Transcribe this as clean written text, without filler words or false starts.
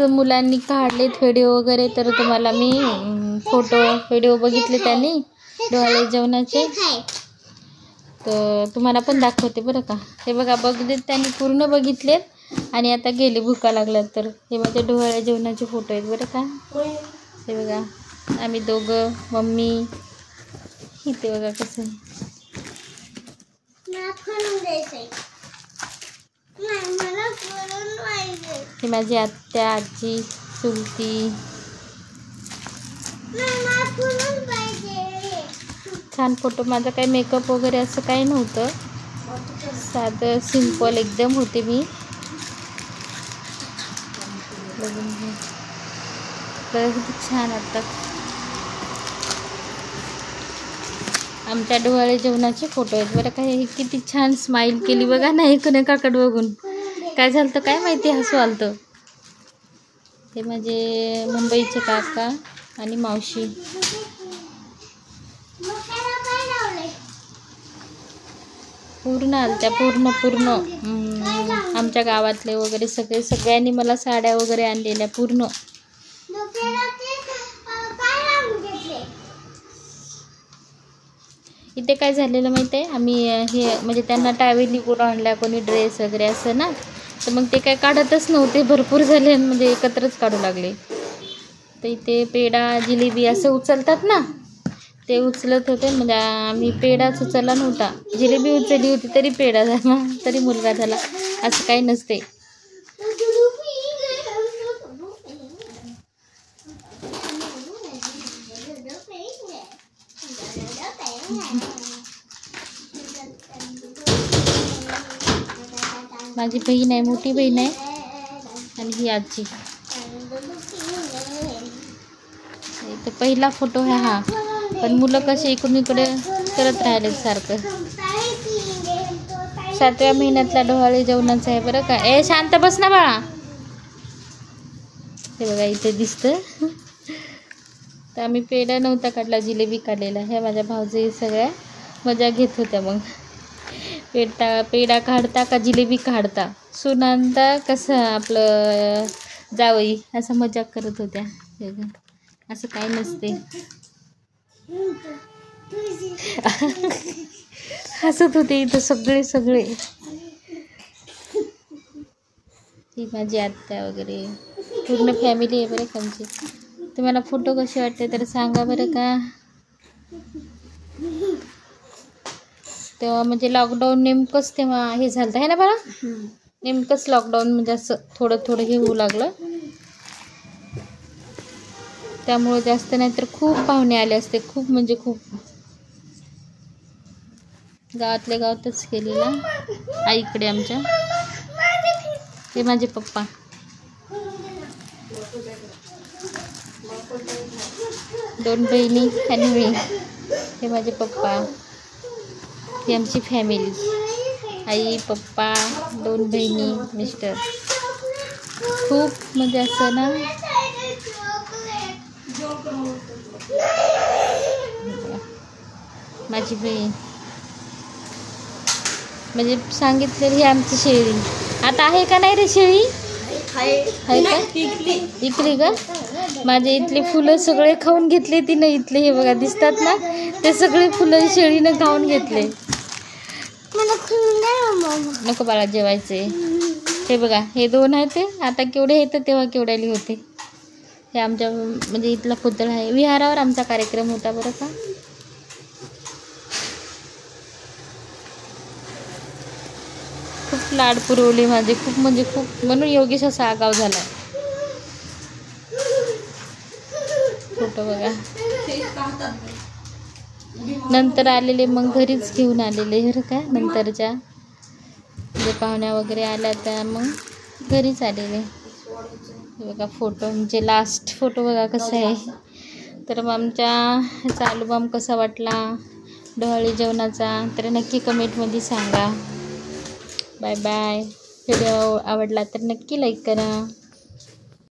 मुलांनी काढलेत व्हिडिओ वगैरे, तर तुम्हाला मी व्हिडिओ बघितले त्यांनी डोहाळे जेवणाचे, तर तुम्हाला पण दाखवते बरं का. हे बघा, बघितलेत त्यांनी, पूर्ण बघितलेत आणि आता गेले भुका लागल्यात. तर हे माझे डोहाळे जेवणाचे फोटो आहेत बरं का. हे बघा, आम्ही दोघं, मम्मी, इथे बघा कसं आहे. ही माझी आत्या, आजी, चुलती. छान फोटो. माझा काही मेकअप वगैरे असं काही नव्हतं, साधं सिंपल एकदम होते मी. बघा किती छान वाटतात. आमच्या डोहाळे जेवणाचे फोटो आहेत बरं का. हे किती छान स्माईल केली बघा ना एकूण एकाकडे बघून. काय झालं तर काय माहिती, हसू आलतं. हे माझे मुंबईचे काका आणि मावशी. पूर्ण आलत्या, पूर्ण आमच्या गावातले वगैरे सगळ्यांनी मला साड्या वगैरे आणलेल्या पूर्ण. इथे काय झालेलं माहिती आहे, आम्ही हे म्हणजे त्यांना टावेल निघून आणल्या, कोणी ड्रेस वगैरे असं ना, तर मग ते काय काढतच नव्हते, भरपूर झाले म्हणजे एकत्रच काढू लागले. तर इथे पेढा, जिलेबी असं उचलतात ना, ते उचलत होते. म्हणजे आम्ही पेढाच उचलला नव्हता, जिलेबी उचलली होती तरी पेढा झाला, तरी मुलगा झाला, असं काही नसते. माझी बहीण आहे, मोठी बहीण आहे, आणि ही आजी. इथे पहिला फोटो आहे हा, पण मुलं कसे इकडून इकडे करत राहिले सारखं. 7व्या महिन्यातला डोहाळे जेवणाचा आहे बरं का. ए शांत बस ना बाळा. हे बघा इथे दिसतं. तर आम्ही पेढा नव्हता काढला, जिलेबी काढलेला. ह्या माझ्या भाऊजी सगळ्या मजा घेत होत्या. मग पेढा काढता का जिलेबी काढता, सुनांदा कसं आपलं जावई, असं मजाक करत होत्या. असं काही नसते. हसत होते इथं सगळे. ही माझी आत्या वगैरे पूर्ण फॅमिली आहे बरं का आमची. तुम्हाला फोटो कसे वाटते तर सांगा बरं का. तेव्हा म्हणजे लॉकडाऊन नेमकंच तेव्हा हे झालं आहे ना बाळा, नेमकंच लॉकडाऊन म्हणजे असं थोडं हे होऊ लागलं, त्यामुळे जास्त नाही तर खूप पाहुणे आले असते, खूप म्हणजे खूप. गावातल्या गावातच केलेला आईकडे आमच्या. हे माझे पप्पा, दोन बहिणी आणि मी. हे माझे पप्पा, ही आमची फॅमिली, आई, पप्पा, 2 बहिणी, मिस्टर. खूप म्हणजे असं ना, माझी बहीण म्हणजे सांगितलेली ही आमची शेळी. आता आहे का नाही रे शेळी? आहे का? इकली का? माझे इथले फुलं सगळे खाऊन घेतले तिनं. इथले हे बघा दिसतात ना, ते सगळे फुलं शेळीनं खाऊन घेतले. नको बाळा, जेवायचे. हे बघा हे 2 आहेत, ते आता केवढे आहेत तेव्हा केवढ्याली होते. हे आमच्या म्हणजे इथला पुतळा आहे. विहारावर आमचा कार्यक्रम होता बरं का. खूप लाड पुरवले माझे, खूप म्हणजे खूप, म्हणून योगेश असा आगाव झाला. फोटो बघा. नंतर आलेले मग घरीच घेऊन आलेले बरं का. नंतरच्या जे पाहुण्या वगैरे आल्या त्या मग घरीच आलेले. बघा फोटो, म्हणजे लास्ट फोटो बघा कसा आहे. तर मग आमच्या ह्याचा अल्बम कसा वाटला डोहाळे जेवणाचा, तर नक्की कमेंटमध्ये सांगा. Bye bye. व्हिडिओ आवडला तर नक्की लाईक करा.